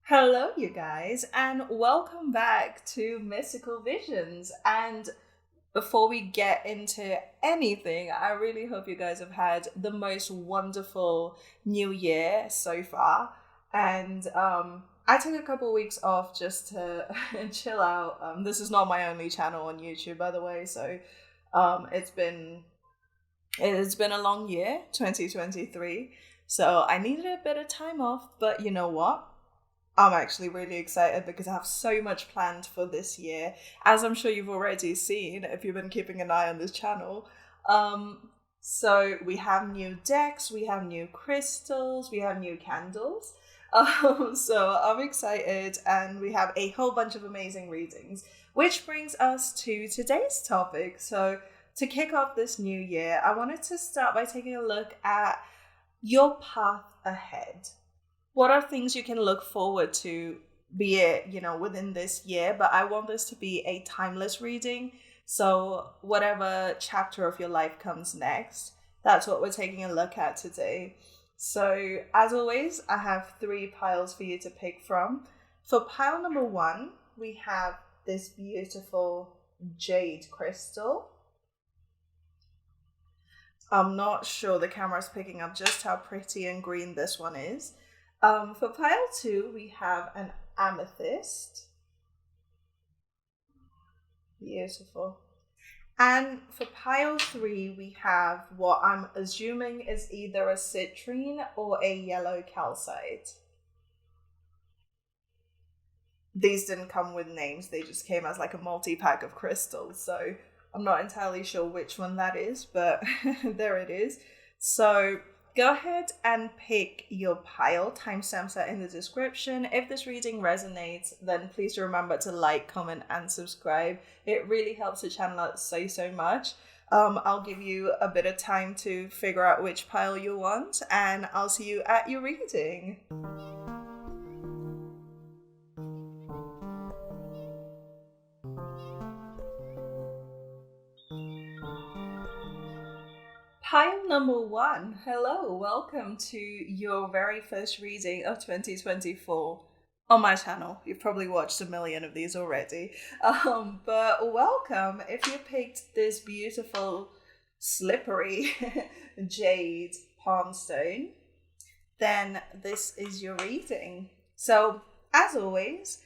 Hello, you guys, and welcome back to Mystical Visions. And before we get into anything, I really hope you guys have had the most wonderful new year so far. And I took a couple weeks off just to chill out. This is not my only channel on YouTube, by the way, so it's been a long year, 2023. So I needed a bit of time off, but you know what? I'm actually really excited because I have so much planned for this year, as I'm sure you've already seen if you've been keeping an eye on this channel. So we have new decks, we have new crystals, we have new candles. So I'm excited, and we have a whole bunch of amazing readings, which brings us to today's topic. So to kick off this new year, I wanted to start by taking a look at your path ahead. What are things you can look forward to, be it, within this year? But I want this to be a timeless reading. So whatever chapter of your life comes next, that's what we're taking a look at today. So as always, I have three piles for you to pick from. For pile number one, we have this beautiful jade crystal. I'm not sure the camera's picking up just how pretty and green this one is. For pile two, we have an amethyst. Beautiful. And for pile three, we have what I'm assuming is either a citrine or a yellow calcite. These didn't come with names, they just came as like a multi-pack of crystals, so I'm not entirely sure which one that is, but there it is. So go ahead and pick your pile. Timestamps are in the description. If this reading resonates, then please remember to like, comment, and subscribe. It really helps the channel out so much. I'll give you a bit of time to figure out which pile you want, and I'll see you at your reading. Pile number one. Hello, welcome to your very first reading of 2024 on my channel. You've probably watched a million of these already. But welcome. If you picked this beautiful, slippery jade palm stone, then this is your reading. So, as always,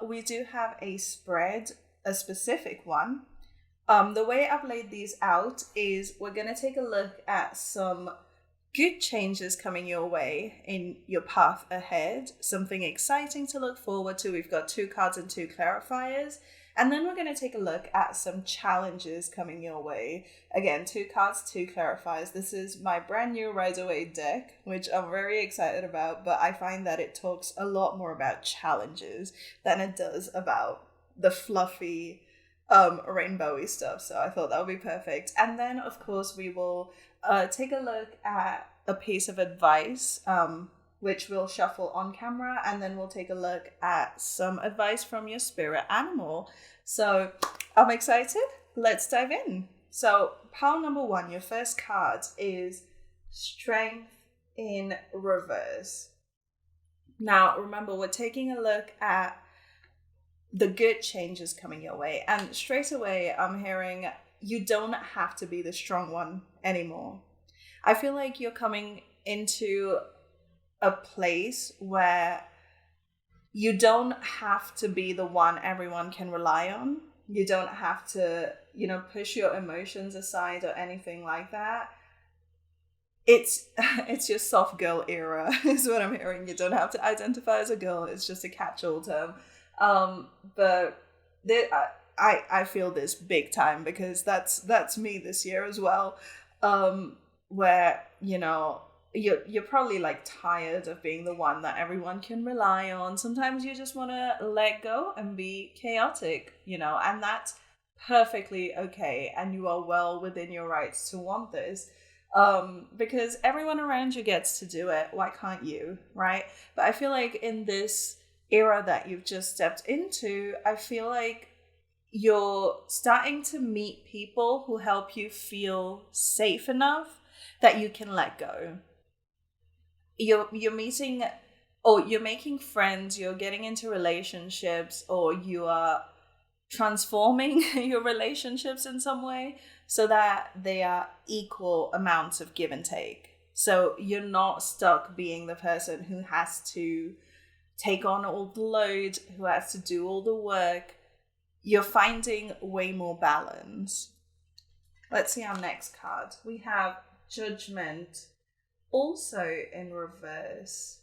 we do have a spread, a specific one. The way I've laid these out is we're going to take a look at some good changes coming your way in your path ahead, something exciting to look forward to. We've got 2 cards and 2 clarifiers. And then we're going to take a look at some challenges coming your way. Again, 2 cards, 2 clarifiers. This is my brand new Rider-Waite deck, which I'm very excited about, but I find that it talks a lot more about challenges than it does about the fluffy rainbowy stuff, so I thought that would be perfect. And then of course we will take a look at a piece of advice, which we'll shuffle on camera, and then we'll take a look at some advice from your spirit animal. So I'm excited. Let's dive in. So pile number one, your first card is Strength in Reverse. Now remember, we're taking a look at the good changes coming your way. And straight away, I'm hearing you don't have to be the strong one anymore. I feel like you're coming into a place where you don't have to be the one everyone can rely on. You don't have to, push your emotions aside or anything like that. It's your soft girl era is what I'm hearing. You don't have to identify as a girl. It's just a catch-all term. But I feel this big time because that's me this year as well. Where, you're probably like tired of being the one that everyone can rely on. Sometimes you just want to let go and be chaotic, and that's perfectly okay. And you are well within your rights to want this. Because everyone around you gets to do it. Why can't you? Right? But I feel like in this era that you've just stepped into, I feel like you're starting to meet people who help you feel safe enough that you can let go. You're meeting or you're making friends, you're getting into relationships, or you are transforming your relationships in some way so that they are equal amounts of give and take. So you're not stuck being the person who has to take on all the load, who has to do all the work. You're finding way more balance. Let's see our next card. We have Judgment, also in reverse.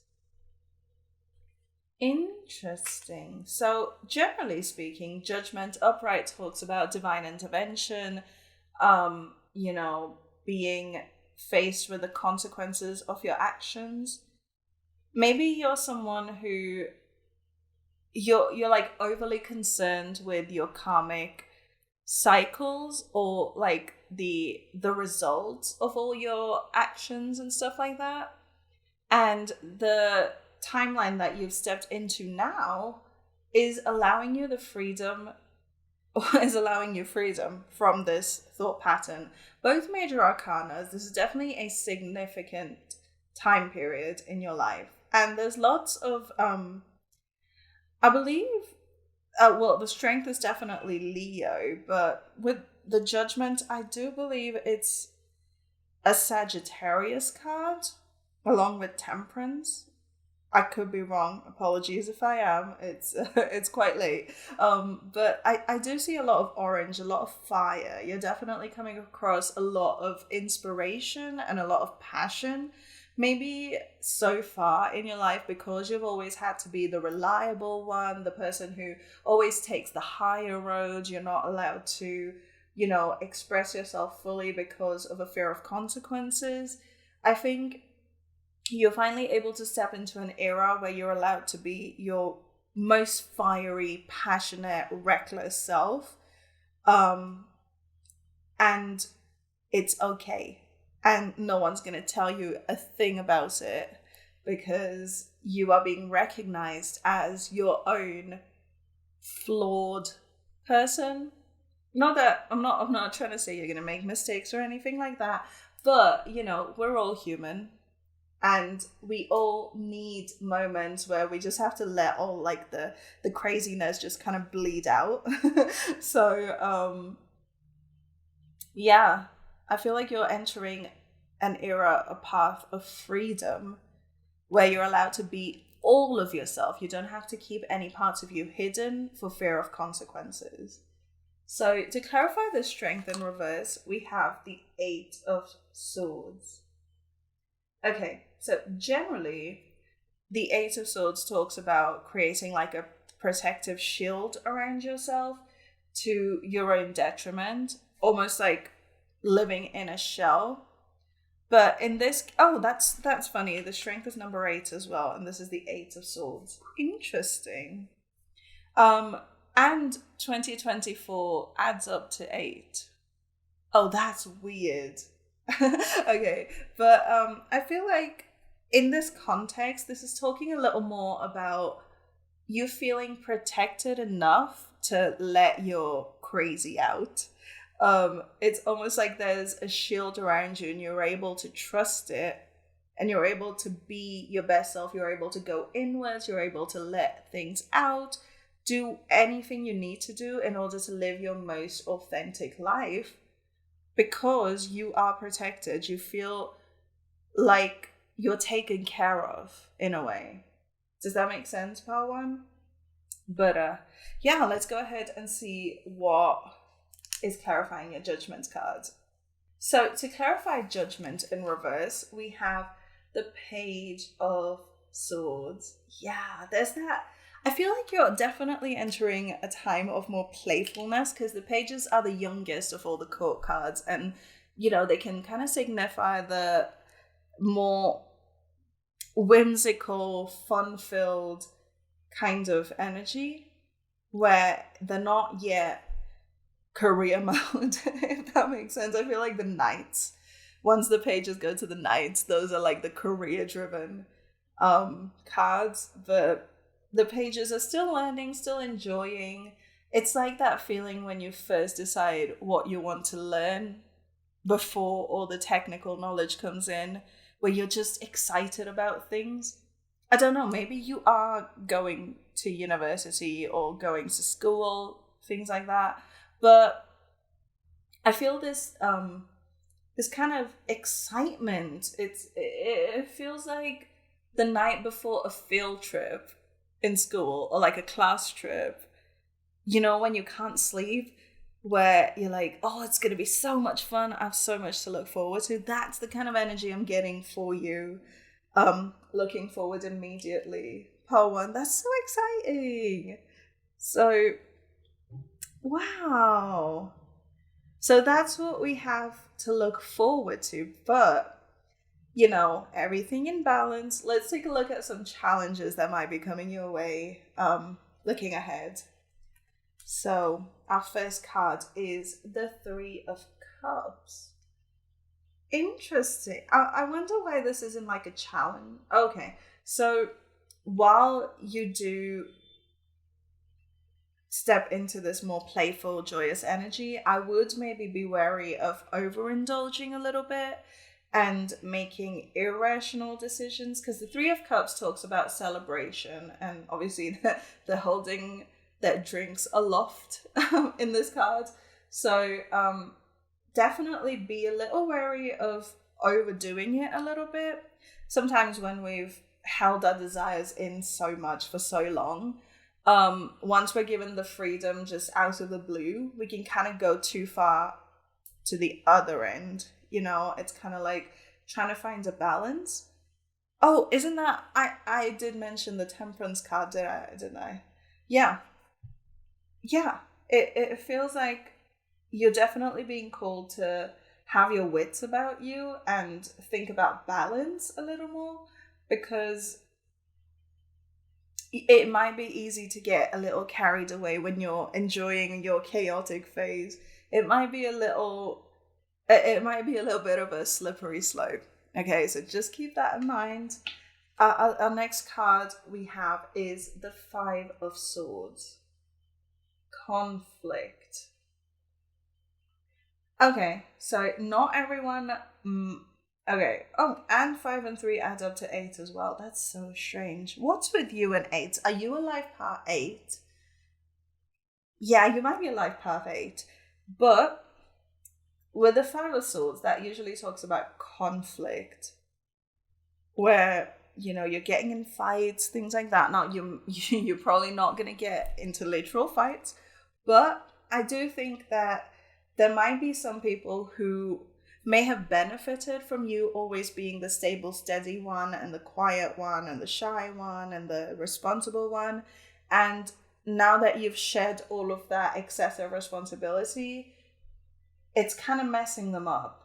Interesting. So, generally speaking, Judgment upright talks about divine intervention, being faced with the consequences of your actions. Maybe you're someone who you're like overly concerned with your karmic cycles, or like the results of all your actions and stuff like that. And the timeline that you've stepped into now is allowing you the freedom is allowing you freedom from this thought pattern. Both major arcanas, this is definitely a significant time period in your life. And there's lots of I believe the strength is definitely Leo, but with the Judgment, I do believe it's a Sagittarius card along with Temperance. I could be wrong. Apologies if I am. It's it's quite late. But I do see a lot of orange, a lot of fire. You're definitely coming across a lot of inspiration and a lot of passion. Maybe so far in your life, because you've always had to be the reliable one, the person who always takes the higher road. You're not allowed to, express yourself fully because of a fear of consequences. I think you're finally able to step into an era where you're allowed to be your most fiery, passionate, reckless self. And it's okay. And no one's going to tell you a thing about it, because you are being recognized as your own flawed person. Not that I'm not trying to say you're going to make mistakes or anything like that, but we're all human. And we all need moments where we just have to let all like the craziness just kind of bleed out. So yeah, I feel like you're entering an era, a path of freedom, where you're allowed to be all of yourself. You don't have to keep any parts of you hidden for fear of consequences. So to clarify the strength in reverse, we have the Eight of Swords. Okay, so generally, the Eight of Swords talks about creating like a protective shield around yourself to your own detriment, almost like living in a shell. But in this, that's funny. The strength is number 8 as well, and this is the Eight of Swords. Interesting. And 2024 adds up to 8. Oh, that's weird. Okay, but I feel like in this context, this is talking a little more about you feeling protected enough to let your crazy out. It's almost like there's a shield around you and you're able to trust it, and you're able to be your best self. You're able to go inwards. You're able to let things out, do anything you need to do in order to live your most authentic life, because you are protected. You feel like you're taken care of in a way. Does that make sense, Part 1? But yeah, let's go ahead and see what is clarifying your Judgment card. So to clarify Judgment in reverse, we have the Page of Swords. Yeah, there's that. I feel like you're definitely entering a time of more playfulness, because the pages are the youngest of all the court cards, and they can kind of signify the more whimsical, fun-filled kind of energy, where they're not yet career mode, if that makes sense. I feel like the knights, once the pages go to the knights, those are like the career-driven cards, but the pages are still learning, still enjoying. It's like that feeling when you first decide what you want to learn before all the technical knowledge comes in, where you're just excited about things. I don't know, maybe you are going to university or going to school, things like that. But I feel this kind of excitement. It feels like the night before a field trip in school or like a class trip. You know, when you can't sleep, where you're like, oh, it's going to be so much fun. I have so much to look forward to. That's the kind of energy I'm getting for you. Looking forward immediately. Part one, that's so exciting. So, wow. So that's what we have to look forward to. But, you know, everything in balance. Let's take a look at some challenges that might be coming your way, looking ahead. So our first card is the Three of Cups. Interesting. I wonder why this isn't like a challenge. Okay, so while you do step into this more playful, joyous energy, I would maybe be wary of overindulging a little bit and making irrational decisions, because the Three of Cups talks about celebration, and obviously the holding that drinks aloft in this card. So definitely be a little wary of overdoing it a little bit. Sometimes when we've held our desires in so much for so long, once we're given the freedom just out of the blue, we can kind of go too far to the other end. You know, it's kind of like trying to find a balance. Oh, isn't that, I did mention the Temperance card, didn't I? Yeah. It feels like you're definitely being called to have your wits about you and think about balance a little more, because it might be easy to get a little carried away when you're enjoying your chaotic phase. It might be a little bit of a slippery slope. Okay, so just keep that in mind. Our next card we have is the Five of Swords. Conflict. Okay, so not everyone. Okay. Oh, and 5 and 3 add up to 8 as well. That's so strange. What's with you and 8? Are you a life path 8? Yeah, you might be a life path 8. But with the Five of Swords, that usually talks about conflict, where, you know, you're getting in fights, things like that. Now, you're probably not going to get into literal fights, but I do think that there might be some people who may have benefited from you always being the stable, steady one, and the quiet one, and the shy one, and the responsible one. And now that you've shed all of that excessive responsibility, it's kind of messing them up.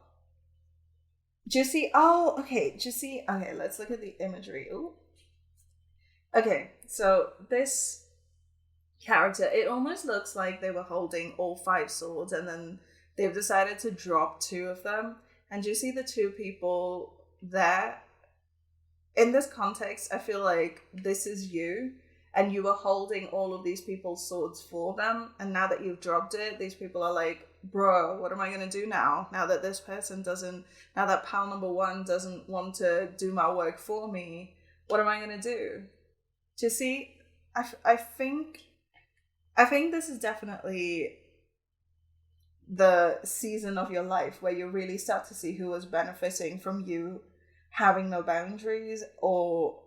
Do you see? Oh, okay. Do you see? Okay, let's look at the imagery. Ooh. Okay, so this character, it almost looks like they were holding all 5 swords and then they've decided to drop 2 of them. And do you see the 2 people there? In this context, I feel like this is you, and you were holding all of these people's swords for them, and now that you've dropped it, these people are like, bro, what am I going to do now that this person doesn't, now that pal number 1 doesn't want to do my work for me, what am I going to do? Do you see? I think this is definitely the season of your life where you really start to see who was benefiting from you having no boundaries, or,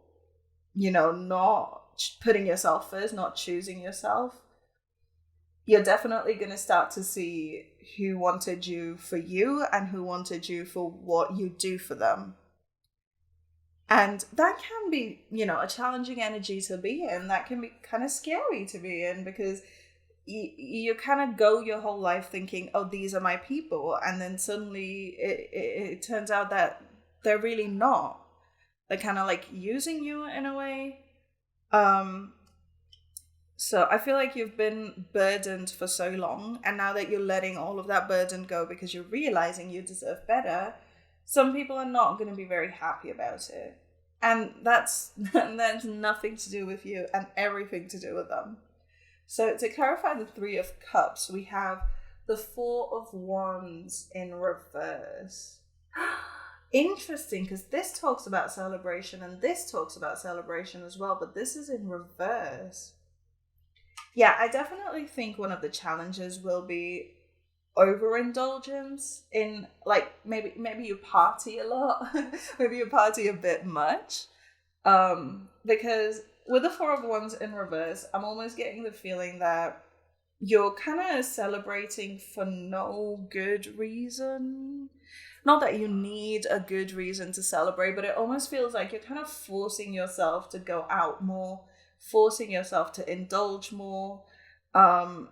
you know, not putting yourself first, not choosing yourself. You're definitely going to start to see who wanted you for you and who wanted you for what you do for them. And that can be, you know, a challenging energy to be in. That can be kind of scary to be in, because you kind of go your whole life thinking, oh, these are my people. And then suddenly it turns out that they're really not. They're kind of like using you in a way. So I feel like you've been burdened for so long, and now that you're letting all of that burden go because you're realizing you deserve better, some people are not going to be very happy about it. And that's nothing to do with you and everything to do with them. So to clarify the 3 of Cups, we have the 4 of Wands in reverse. interesting, because this talks about celebration and this talks about celebration as well, but this is in reverse. Yeah, I definitely think one of the challenges will be overindulgence in, like, maybe you party a lot, maybe you party a bit much. Because with the Four of Wands in reverse, I'm almost getting the feeling that you're kind of celebrating for no good reason. Not that you need a good reason to celebrate, but it almost feels like you're kind of forcing yourself to go out more, forcing yourself to indulge more. Um,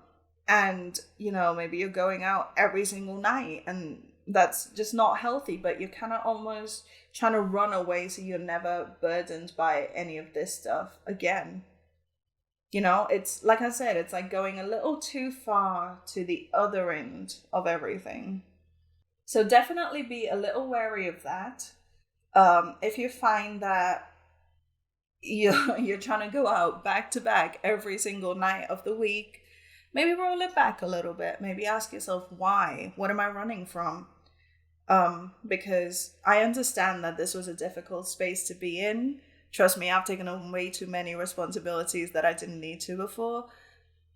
and, maybe you're going out every single night, and that's just not healthy, but you're kind of almost trying to run away so you're never burdened by any of this stuff again. It's like I said, it's like going a little too far to the other end of everything. So definitely be a little wary of that. If you find that you're trying to go out back to back every single night of the week, maybe roll it back a little bit. Maybe ask yourself, why? What am I running from? Because I understand that this was a difficult space to be in. Trust me, I've taken on way too many responsibilities that I didn't need to before.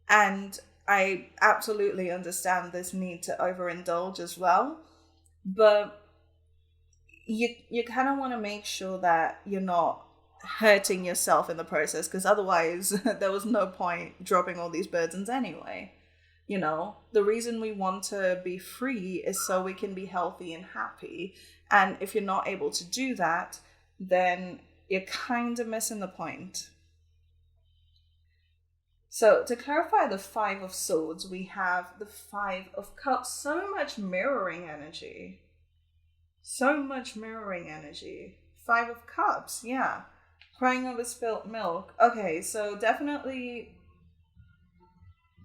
And I absolutely understand this need to overindulge as well. But you kind of want to make sure that you're not hurting yourself in the process, because otherwise there was no point dropping all these burdens anyway. The reason we want to be free is so we can be healthy and happy. And if you're not able to do that, then you're kind of missing the point. So to clarify the Five of Swords, we have the Five of Cups. So much mirroring energy. So much mirroring energy. Five of Cups, yeah. Crying over spilt milk. Okay, so definitely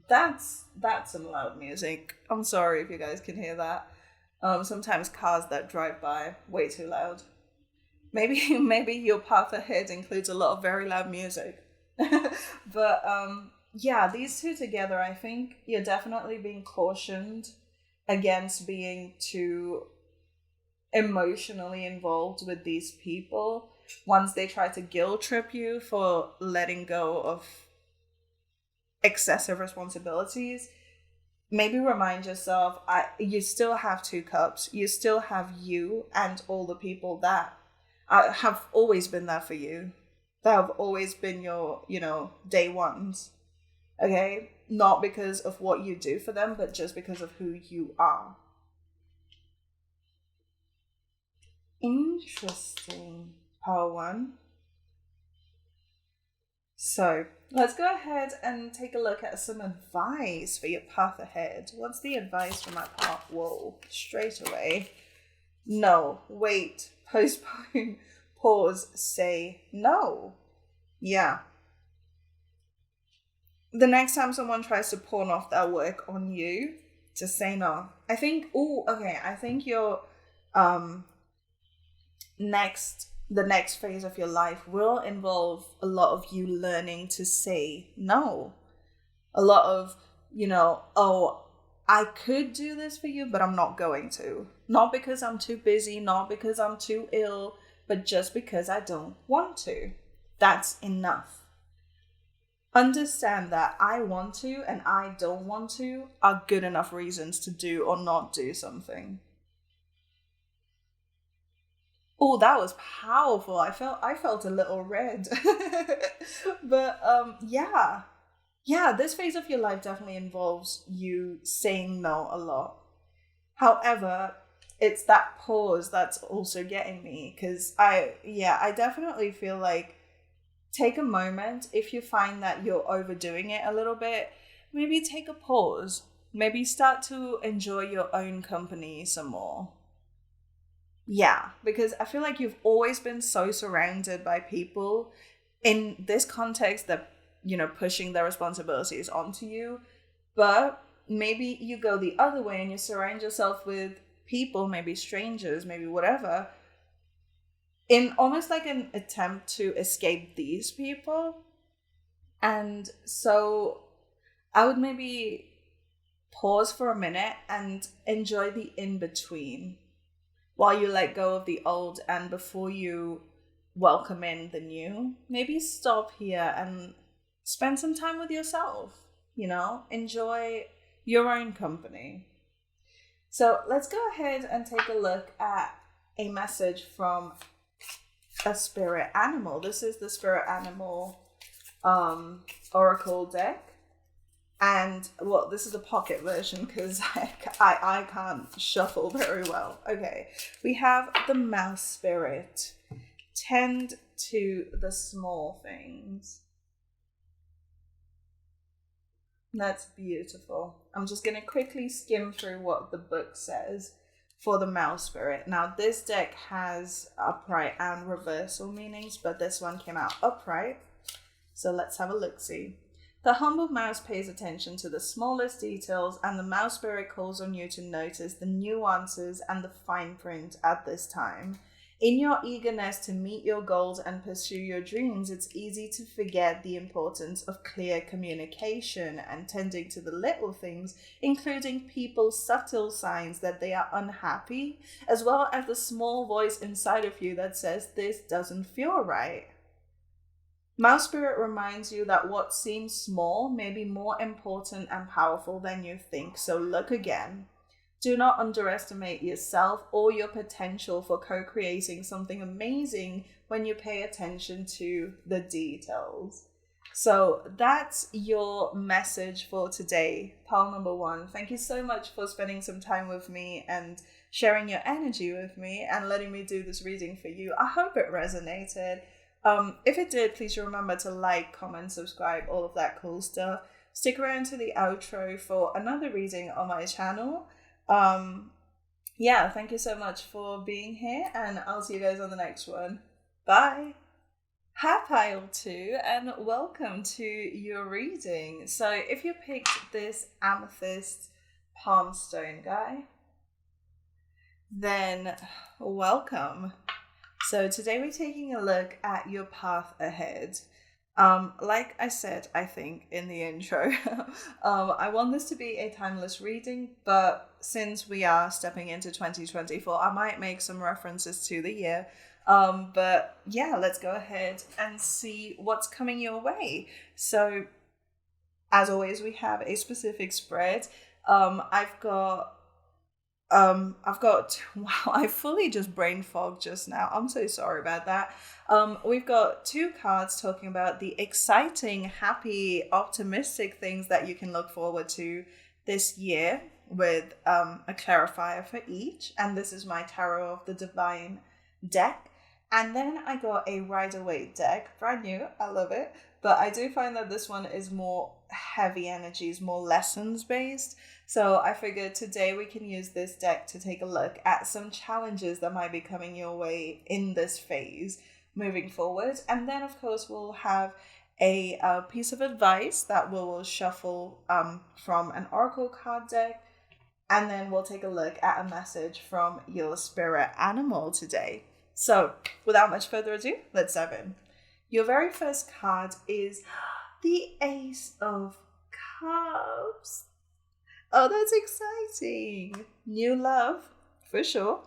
that's some loud music. I'm sorry if you guys can hear that. Sometimes cars that drive by way too loud. Maybe your path ahead includes a lot of very loud music. But yeah, these two together, I think you're definitely being cautioned against being too emotionally involved with these people once they try to guilt trip you for letting go of excessive responsibilities. Maybe remind yourself, you still have two cups. You still have you and all the people that have always been there for you. That have always been your, day ones. Okay? Not because of what you do for them, but just because of who you are. Interesting. Part one. So let's go ahead and take a look at some advice for your path ahead. What's the advice for my path? Whoa, straight away. No, wait, postpone, pause, say no. Yeah. The next time someone tries to pawn off their work on you, just say no. I think your the next phase of your life will involve a lot of you learning to say no. A lot of, oh, I could do this for you, but I'm not going to. Not because I'm too busy, not because I'm too ill, but just because I don't want to. That's enough. Understand that I want to and I don't want to are good enough reasons to do or not do something. Oh, that was powerful. I felt a little red. But yeah. Yeah, this phase of your life definitely involves you saying no a lot. However, it's that pause that's also getting me, because I definitely feel like take a moment. If you find that you're overdoing it a little bit, maybe take a pause. Maybe start to enjoy your own company some more. Yeah, because I feel like you've always been so surrounded by people in this context that, pushing their responsibilities onto you. But maybe you go the other way and you surround yourself with people, maybe strangers, maybe whatever, in almost like an attempt to escape these people. And so I would maybe pause for a minute and enjoy the in between. while you let go of the old and before you welcome in the new, maybe stop here and spend some time with yourself, enjoy your own company. So let's go ahead and take a look at a message from a spirit animal. This is the spirit animal oracle deck. And well, this is a pocket version because I can't shuffle very well. Okay, we have the mouse spirit. Tend to the small things. That's beautiful. I'm just going to quickly skim through what the book says for the mouse spirit. Now, this deck has upright and reversal meanings, but this one came out upright. So let's have a look-see. The humble mouse pays attention to the smallest details, and the mouse spirit calls on you to notice the nuances and the fine print at this time. In your eagerness to meet your goals and pursue your dreams, it's easy to forget the importance of clear communication and tending to the little things, including people's subtle signs that they are unhappy, as well as the small voice inside of you that says this doesn't feel right. Mouse Spirit reminds you that what seems small may be more important and powerful than you think, so look again. Do not underestimate yourself or your potential for co-creating something amazing when you pay attention to the details. So that's your message for today, pile number 1. Thank you so much for spending some time with me and sharing your energy with me and letting me do this reading for you. I hope it resonated. If it did, please remember to like, comment, subscribe, all of that cool stuff. Stick around to the outro for another reading on my channel. Thank you so much for being here, and I'll see you guys on the next one. Bye. Hi pile 2, and welcome to your reading. So if you picked this amethyst palm stone guy, then welcome. So today we're taking a look at your path ahead. Like I said, I think in the intro, I want this to be a timeless reading, but since we are stepping into 2024, I might make some references to the year. But yeah, let's go ahead and see what's coming your way. So as always, we have a specific spread. I've got, wow, I fully just brain fogged just now. I'm so sorry about that. We've got 2 cards talking about the exciting, happy, optimistic things that you can look forward to this year with a clarifier for each. And this is my Tarot of the Divine deck. And then I got a Rider-Waite deck, brand new, I love it. But I do find that this one is more heavy energies, more lessons based. So I figured today we can use this deck to take a look at some challenges that might be coming your way in this phase moving forward. And then of course we'll have a piece of advice that we will shuffle from an oracle card deck. And then we'll take a look at a message from your spirit animal today. So without much further ado, let's dive in. Your very first card is the Ace of Cups. Oh, that's exciting. New love, for sure.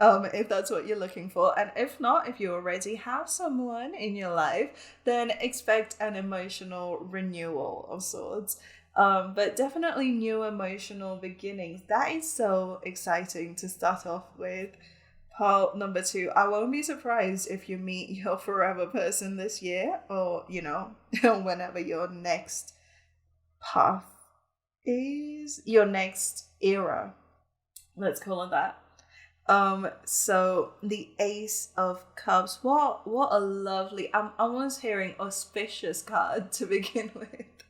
If that's what you're looking for. And if not, if you already have someone in your life, then expect an emotional renewal of sorts. But definitely new emotional beginnings. That is so exciting to start off with. Pile number 2, I won't be surprised if you meet your forever person this year, or, whenever your next path is, your next era. Let's call it that. So the Ace of Cups, what a lovely, I'm almost hearing auspicious card to begin with.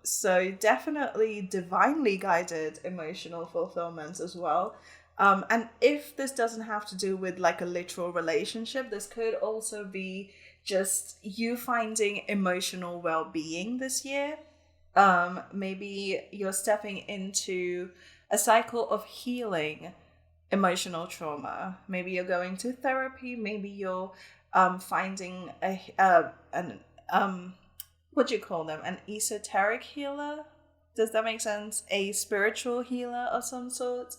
So definitely divinely guided emotional fulfillment as well. And if this doesn't have to do with like a literal relationship, this could also be just you finding emotional well-being this year. Maybe you're stepping into a cycle of healing emotional trauma. Maybe you're going to therapy. Maybe you're finding what do you call them? An esoteric healer? Does that make sense? A spiritual healer of some sort.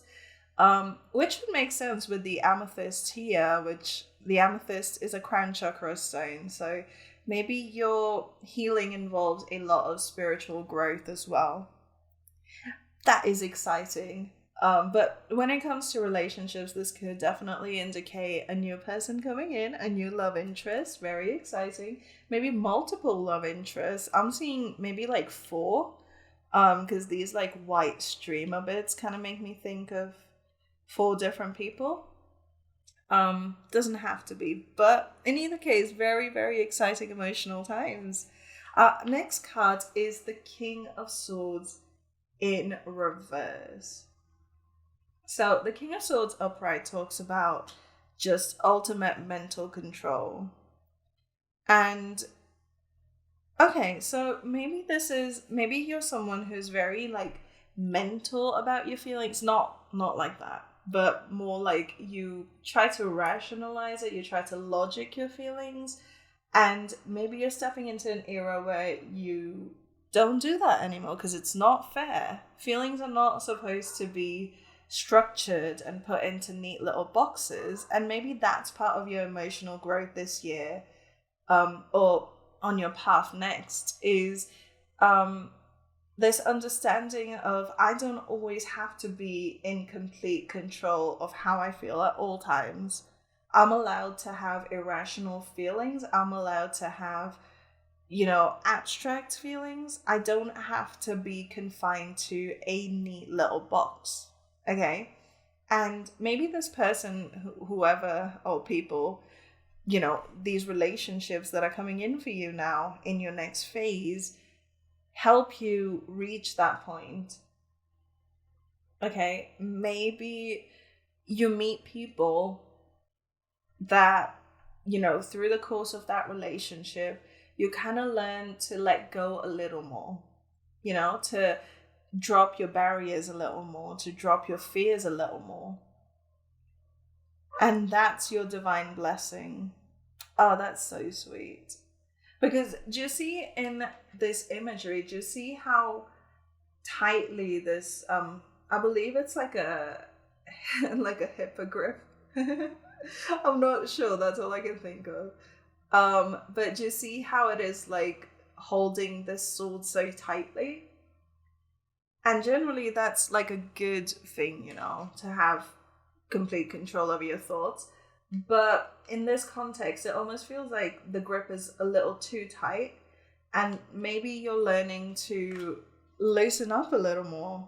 Which would make sense with the amethyst here, which the amethyst is a crown chakra stone. So maybe your healing involves a lot of spiritual growth as well. That is exciting. But when it comes to relationships, this could definitely indicate a new person coming in, a new love interest. Very exciting. Maybe multiple love interests. I'm seeing maybe like four. Because these like white streamer bits kind of make me think of four different people. Doesn't have to be, but in either case, very, very exciting emotional times. Next card is the King of Swords in reverse. So the King of Swords upright talks about just ultimate mental control. And okay, so maybe you're someone who's very like mental about your feelings, not like that, but more like you try to rationalize it, you try to logic your feelings, and maybe you're stepping into an era where you don't do that anymore because it's not fair. Feelings are not supposed to be structured and put into neat little boxes, and maybe that's part of your emotional growth this year, or on your path next, is this understanding of I don't always have to be in complete control of how I feel at all times. I'm allowed to have irrational feelings. I'm allowed to have, abstract feelings. I don't have to be confined to a neat little box. Okay? And maybe this person, whoever, or people, these relationships that are coming in for you now in your next phase help you reach that point. Okay? Maybe you meet people that, through the course of that relationship, you kind of learn to let go a little more, to drop your barriers a little more, to drop your fears a little more. And that's your divine blessing. Oh, that's so sweet. Because do you see in this imagery, do you see how tightly this, I believe it's like a like a hippogriff. I'm not sure, that's all I can think of. But do you see how it is like holding this sword so tightly? And generally that's like a good thing, to have complete control over your thoughts. But in this context, it almost feels like the grip is a little too tight, and maybe you're learning to loosen up a little more.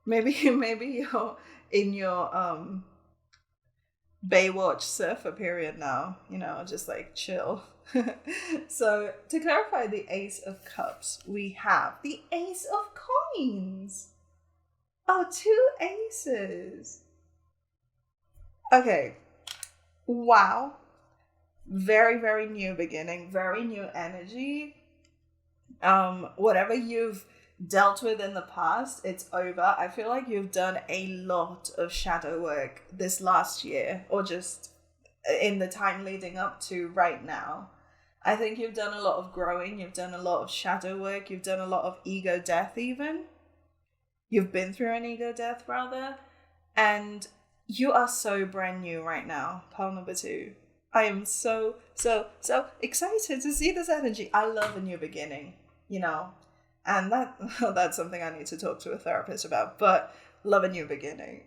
Maybe you're in your Baywatch surfer period now, just like chill. So to clarify the Ace of Cups, we have the Ace of Coins. Oh, two aces. Okay. Wow. Very, very new beginning, very new energy. Whatever you've dealt with in the past, it's over. I feel like you've done a lot of shadow work this last year, or just in the time leading up to right now. I think you've done a lot of growing, you've done a lot of shadow work, you've done a lot of ego death even. You've been through an ego death rather, and you are so brand new right now, pile number 2. I am so excited to see this energy. I love a new beginning, and that's something I need to talk to a therapist about, but love a new beginning.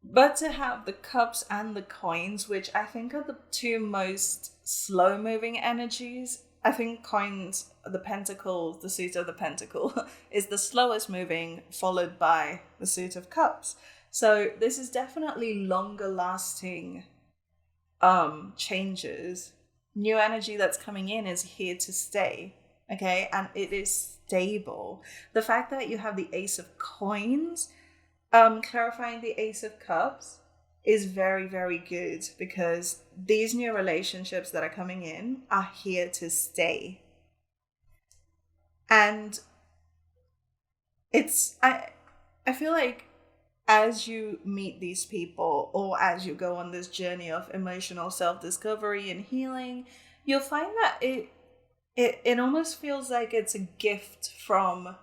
But to have the cups and the coins, which I think are the two most slow moving energies. I think coins, the pentacle, the suit of the pentacle, is the slowest moving, followed by the suit of cups. So this is definitely longer lasting changes. New energy that's coming in is here to stay, okay? And it is stable. The fact that you have the Ace of Coins clarifying the Ace of Cups is very, very good, because these new relationships that are coming in are here to stay. And I feel like as you meet these people, or as you go on this journey of emotional self-discovery and healing, you'll find that it almost feels like it's a gift from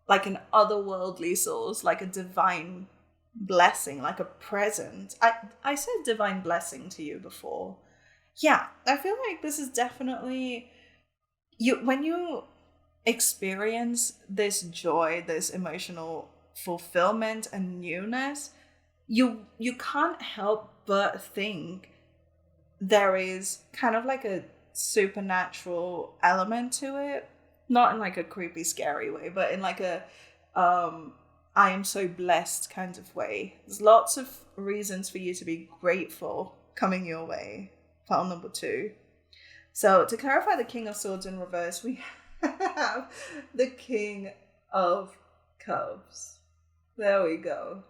like an otherworldly source, like a divine blessing, like a present. I said divine blessing to you before. Yeah, I feel like this is definitely you when you experience this joy, this emotional fulfillment and newness, you can't help but think there is kind of like a supernatural element to it, not in like a creepy scary way, but in like a um I am so blessed kind of way. There's lots of reasons for you to be grateful coming your way. Pile number 2. So to clarify the King of Swords in reverse, we have the King of Cups. There we go.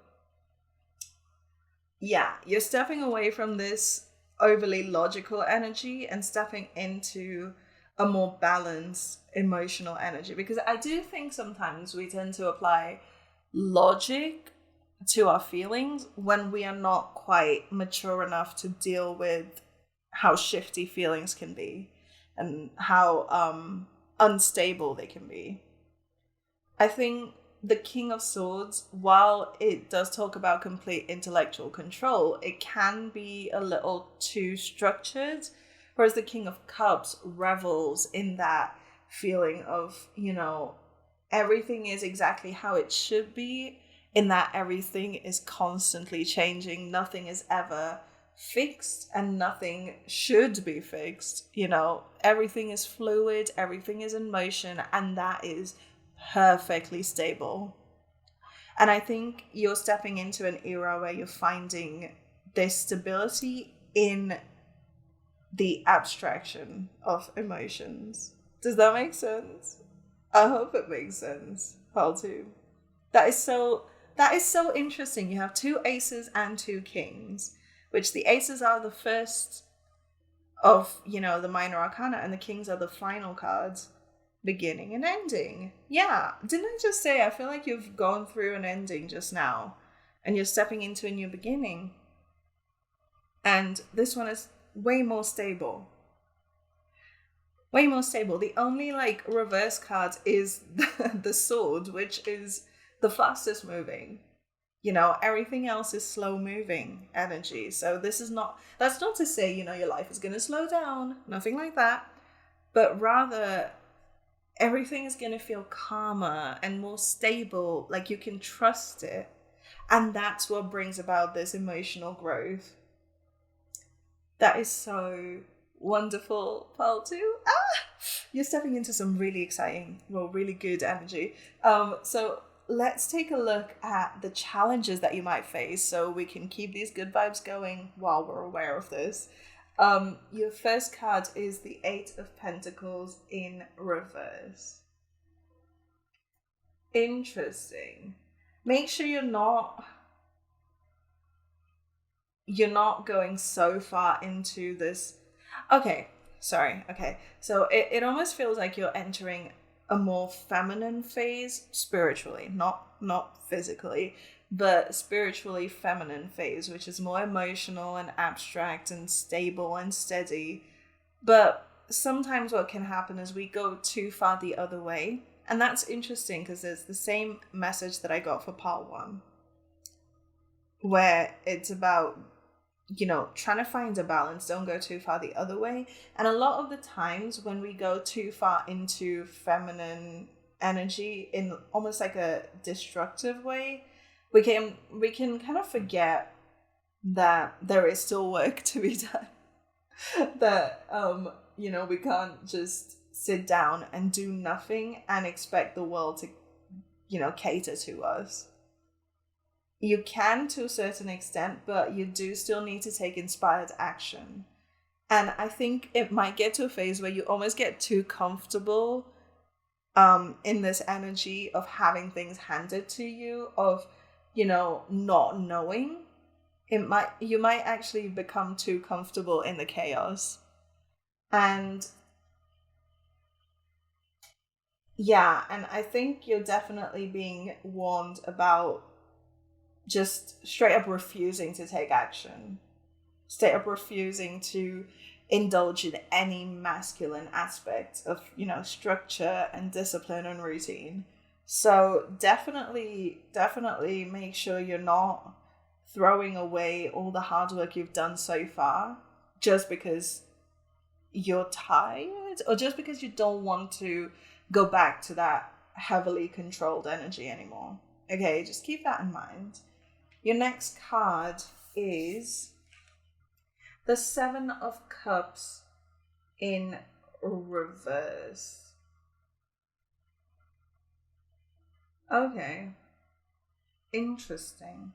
Yeah, you're stepping away from this overly logical energy and stepping into a more balanced emotional energy. Because I do think sometimes we tend to apply logic to our feelings when we are not quite mature enough to deal with how shifty feelings can be and how unstable they can be. I think the King of Swords, while it does talk about complete intellectual control, it can be a little too structured. Whereas the King of Cups revels in that feeling of, everything is exactly how it should be, in that everything is constantly changing. Nothing is ever fixed and nothing should be fixed. Everything is fluid, everything is in motion, and that is perfectly stable. And I think you're stepping into an era where you're finding this stability in the abstraction of emotions. Does that make sense? I hope it makes sense. Part 2. That is so interesting. You have 2 aces and 2 kings, which the aces are the first of, the minor arcana, and the kings are the final cards. Beginning and ending. Yeah. Didn't I just say I feel like you've gone through an ending just now and you're stepping into a new beginning? And this one is way more stable. Way more stable. The only reverse card is the sword, which is the fastest moving. Everything else is slow moving energy. So that's not to say, your life is going to slow down. Nothing like that. But rather, everything is going to feel calmer and more stable, like you can trust it. And that's what brings about this emotional growth. That is so wonderful, Pearl 2. You're stepping into some really exciting, really good energy. So let's take a look at the challenges that you might face so we can keep these good vibes going while we're aware of this. Your first card is the 8 of Pentacles in reverse. Interesting. Make sure you're not going so far into this. Okay, sorry. Okay. So it almost feels like you're entering a more feminine phase spiritually, not physically, but spiritually feminine phase, which is more emotional and abstract and stable and steady. But sometimes what can happen is we go too far the other way. And that's interesting because it's the same message that I got for part 1, where it's about, trying to find a balance. Don't go too far the other way. And a lot of the times when we go too far into feminine energy in almost like a destructive way, we can kind of forget that there is still work to be done. That we can't just sit down and do nothing and expect the world to cater to us. You can to a certain extent, but you do still need to take inspired action. And I think it might get to a phase where you almost get too comfortable in this energy of having things handed to you, of not knowing. You might actually become too comfortable in the chaos. And yeah, and I think you're definitely being warned about just straight up refusing to take action, straight up refusing to indulge in any masculine aspect of, structure and discipline and routine. So definitely make sure you're not throwing away all the hard work you've done so far just because you're tired or just because you don't want to go back to that heavily controlled energy anymore. Okay, just keep that in mind. Your next card is the Seven of Cups in reverse. Okay, interesting.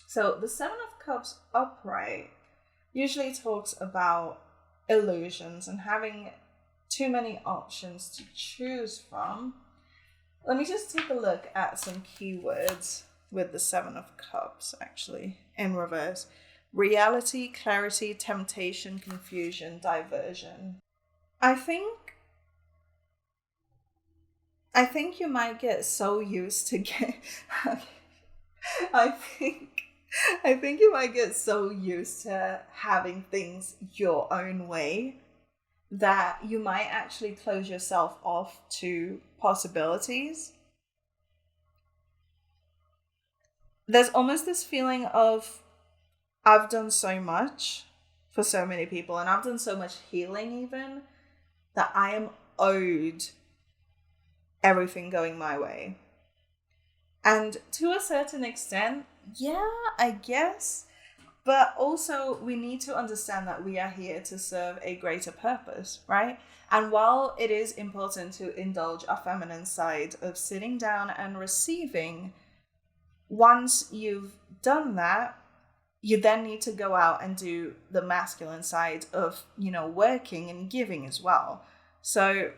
So the Seven of Cups upright usually talks about illusions and having too many options to choose from. Let me just take a look at some keywords with the Seven of Cups, actually, in reverse. Reality, clarity, temptation, confusion, diversion. I think you might get so used to I think I think you might get so used to having things your own way that you might actually close yourself off to possibilities. There's almost this feeling of I've done so much for so many people and I've done so much healing even that I am owed everything going my way. And to a certain extent, yeah, I guess. But also, we need to understand that we are here to serve a greater purpose, right? And while it is important to indulge our feminine side of sitting down and receiving, once you've done that, you then need to go out and do the masculine side of, working and giving as well. So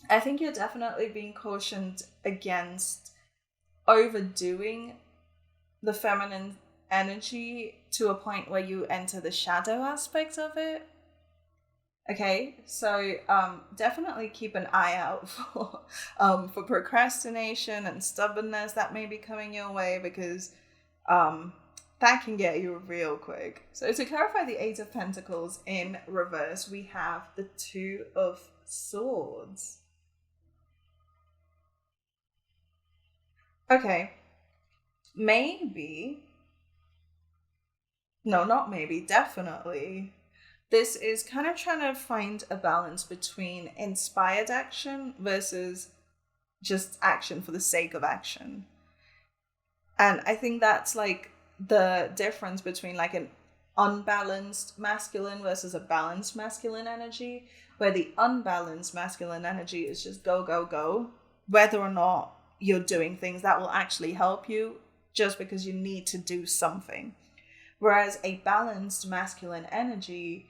I think you're definitely being cautioned against overdoing the feminine energy to a point where you enter the shadow aspect of it. Okay, so definitely keep an eye out for procrastination and stubbornness that may be coming your way, because that can get you real quick. So to clarify the Eight of Pentacles in reverse, we have the Two of Swords. Okay, maybe, no, not maybe, definitely. This is kind of trying to find a balance between inspired action versus just action for the sake of action. And I think that's like the difference between like an unbalanced masculine versus a balanced masculine energy, where the unbalanced masculine energy is just go, go, go, whether or not you're doing things that will actually help you just because you need to do something. Whereas a balanced masculine energy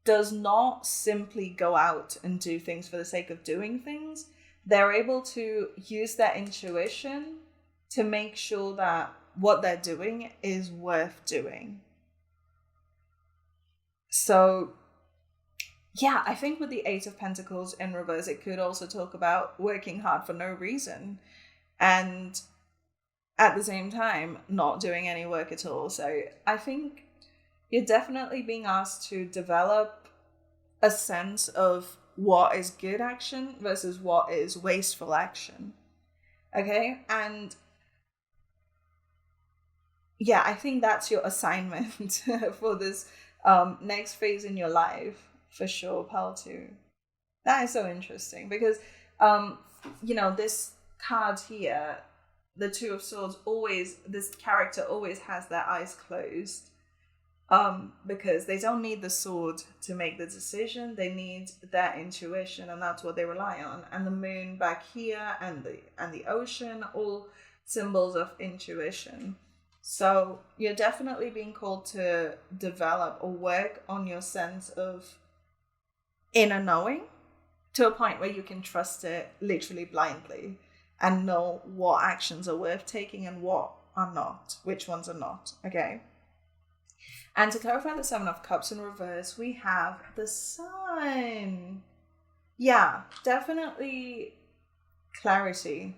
does not simply go out and do things for the sake of doing things. They're able to use their intuition to make sure that what they're doing is worth doing. So, yeah, I think with the Eight of Pentacles in reverse, it could also talk about working hard for no reason and at the same time not doing any work at all. So I think you're definitely being asked to develop a sense of what is good action versus what is wasteful action. Okay? And yeah, I think that's your assignment for this next phase in your life, for sure, pal, too. That is so interesting because, this card here, the Two of Swords, this character always has their eyes closed. Because they don't need the sword to make the decision, they need their intuition, and that's what they rely on. And the moon back here and the ocean, all symbols of intuition. So you're definitely being called to develop or work on your sense of inner knowing to a point where you can trust it literally blindly and know what actions are worth taking and what are not, which ones are not, okay? And to clarify the Seven of Cups in reverse, we have the Sun. Yeah, definitely clarity.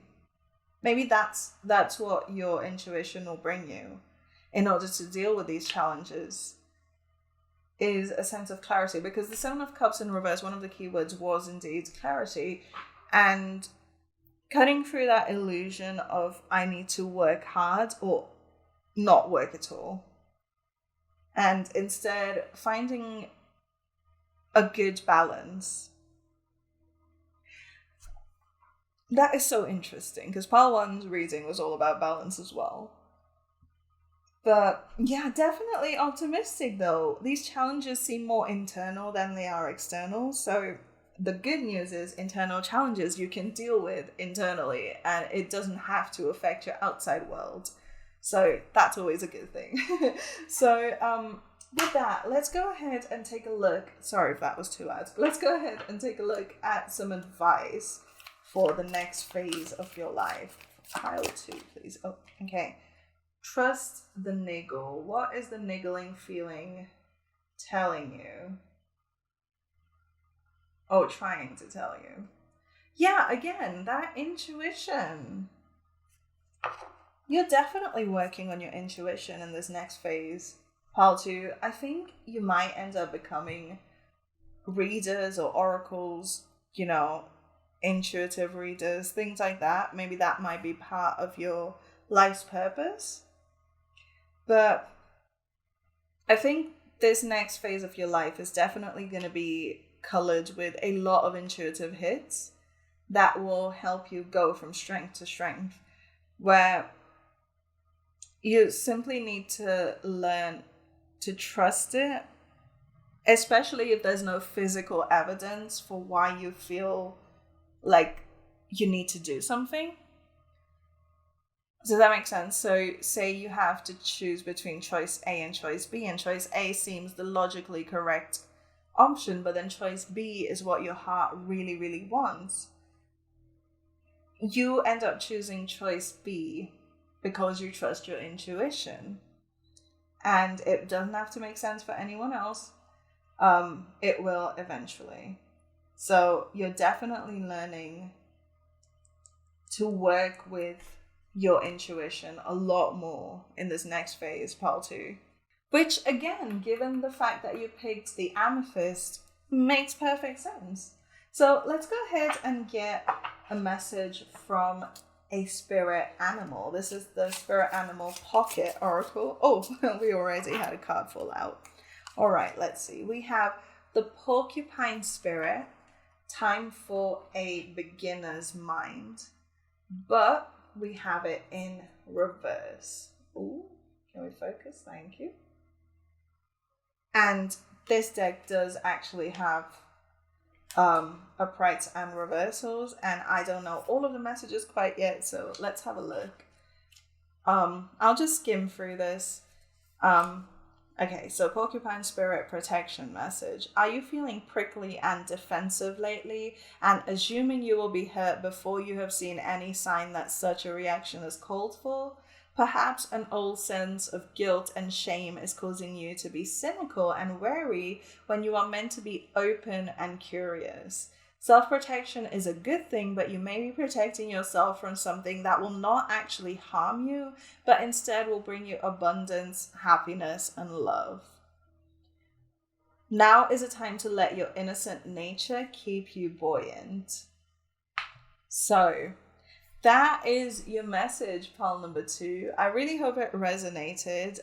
Maybe that's what your intuition will bring you in order to deal with these challenges, is a sense of clarity. Because the Seven of Cups in reverse, one of the keywords was indeed clarity. And cutting through that illusion of I need to work hard or not work at all. And instead finding a good balance. That is so interesting because part one's reading was all about balance as well. But yeah, definitely optimistic though. These challenges seem more internal than they are external. So the good news is internal challenges you can deal with internally and it doesn't have to affect your outside world. So that's always a good thing. So with that, let's go ahead and take a look. Sorry if that was too loud. Let's go ahead and take a look at some advice for the next phase of your life. Pile 2, please. Oh, okay. Trust the niggle. What is the niggling feeling telling you? Oh, trying to tell you. Yeah, again, that intuition. You're definitely working on your intuition in this next phase. Pile 2, I think you might end up becoming readers or oracles, intuitive readers, things like that. Maybe that might be part of your life's purpose. But I think this next phase of your life is definitely going to be colored with a lot of intuitive hits that will help you go from strength to strength, where you simply need to learn to trust it, especially if there's no physical evidence for why you feel like you need to do something. Does that make sense? So say you have to choose between choice A and choice B, and choice A seems the logically correct option, but then choice B is what your heart really, really wants. You end up choosing choice B because you trust your intuition. And it doesn't have to make sense for anyone else. It will eventually. So you're definitely learning to work with your intuition a lot more in this next phase, part 2. Which, again, given the fact that you picked the amethyst, makes perfect sense. So let's go ahead and get a message from a spirit animal. This is the spirit animal pocket oracle. Oh, we already had a card fall out. All right, let's see. We have the porcupine spirit, time for a beginner's mind. But we have it in reverse. Ooh, can we focus? Thank you. And this deck does actually have uprights and reversals, and I don't know all of the messages quite yet, so let's have a look. I'll just skim through this. Okay, so porcupine spirit protection message. Are you feeling prickly and defensive lately, and assuming you will be hurt before you have seen any sign that such a reaction is called for? Perhaps an old sense of guilt and shame is causing you to be cynical and wary when you are meant to be open and curious. Self-protection is a good thing, but you may be protecting yourself from something that will not actually harm you, but instead will bring you abundance, happiness, and love. Now is a time to let your innocent nature keep you buoyant. So, that is your message, pile number 2. I really hope it resonated.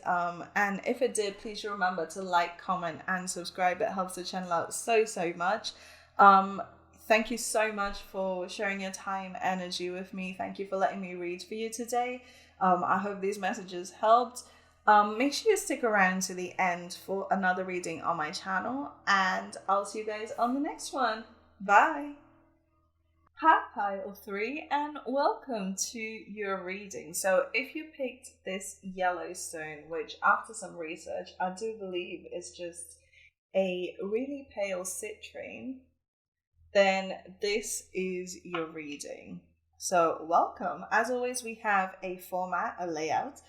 And if it did, please remember to like, comment, and subscribe. It helps the channel out so much. Thank you so much for sharing your time, energy with me. Thank you for letting me read for you today. I hope these messages helped. Make sure you stick around to the end for another reading on my channel, and I'll see you guys on the next one. Bye! Hi, pile 3, and welcome to your reading. So if you picked this Yellowstone, which after some research, I do believe is just a really pale citrine, then this is your reading. So welcome. As always, we have a format, a layout.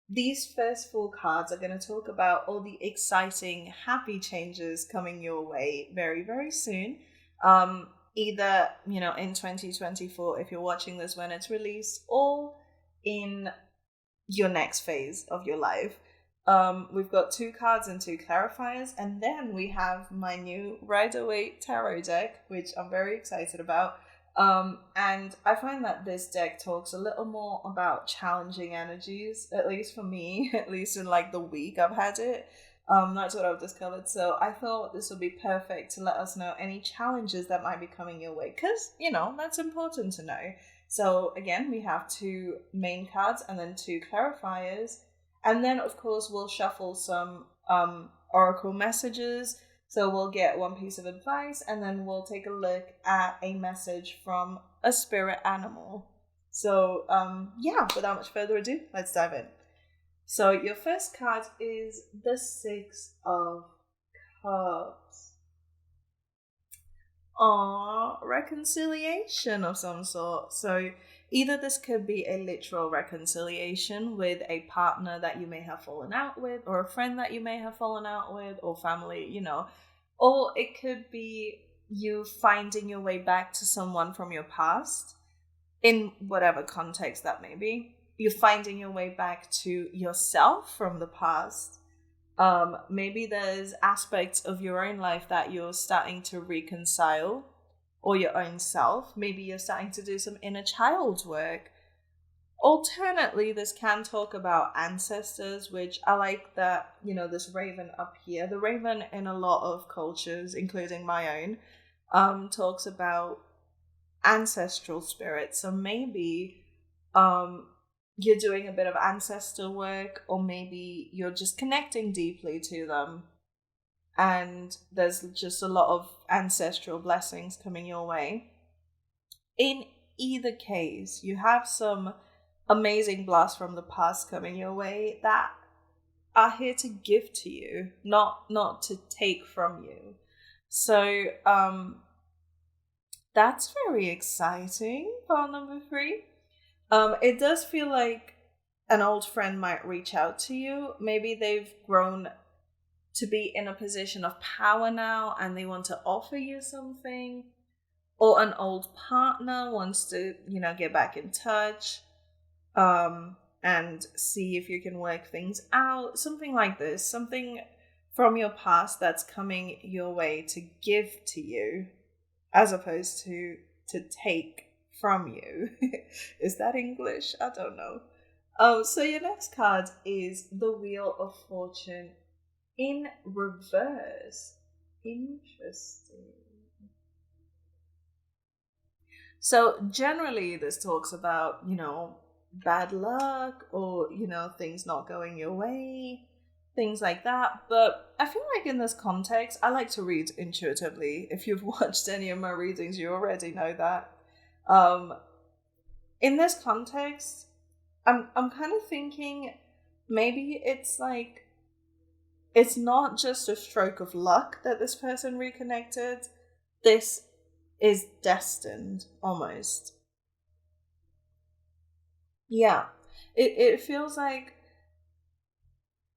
These first 4 cards are going to talk about all the exciting, happy changes coming your way very, very soon. Either, in 2024, if you're watching this when it's released, or in your next phase of your life. We've got 2 cards and 2 clarifiers, and then we have my new Rider-Waite tarot deck, which I'm very excited about. And I find that this deck talks a little more about challenging energies, at least for me, at least in like the week I've had it. That's what I've discovered. So I thought this would be perfect to let us know any challenges that might be coming your way, because, that's important to know. So again, we have two main cards and then two clarifiers. And then, of course, we'll shuffle some oracle messages. So we'll get one piece of advice and then we'll take a look at a message from a spirit animal. So, without much further ado, let's dive in. So your first card is the Six of Cups. Reconciliation of some sort. So either this could be a literal reconciliation with a partner that you may have fallen out with, or a friend that you may have fallen out with, or family, or it could be you finding your way back to someone from your past, in whatever context that may be. You're finding your way back to yourself from the past. Maybe there's aspects of your own life that you're starting to reconcile, or your own self. Maybe you're starting to do some inner child work. Alternately, this can talk about ancestors, which I like that, this raven up here. The raven in a lot of cultures, including my own, talks about ancestral spirits. So maybe you're doing a bit of ancestor work, or maybe you're just connecting deeply to them. And there's just a lot of ancestral blessings coming your way. In either case, you have some amazing blasts from the past coming your way that are here to give to you, not to take from you. So that's very exciting for number 3. It does feel like an old friend might reach out to you. Maybe they've grown to be in a position of power now and they want to offer you something. Or an old partner wants to, get back in touch and see if you can work things out. Something like this. Something from your past that's coming your way to give to you, as opposed to take from you. Is that English? I don't know. So your next card is the Wheel of Fortune in reverse. Interesting. So generally this talks about, bad luck, or, things not going your way, things like that. But I feel like in this context, I like to read intuitively. If you've watched any of my readings, you already know that. In this context, I'm kind of thinking maybe it's like, it's not just a stroke of luck that this person reconnected. This is destined, almost. Yeah. It feels like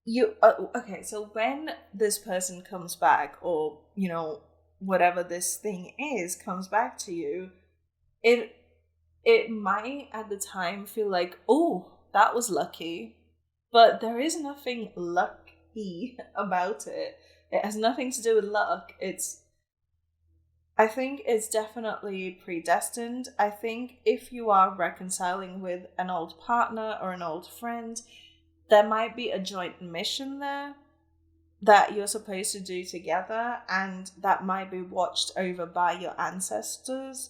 you... okay, so when this person comes back, or, whatever this thing is comes back to you, it might at the time feel like, oh, that was lucky. But there is nothing lucky about it. It has nothing to do with luck. I think it's definitely predestined. I think if you are reconciling with an old partner or an old friend, there might be a joint mission there that you're supposed to do together, and that might be watched over by your ancestors,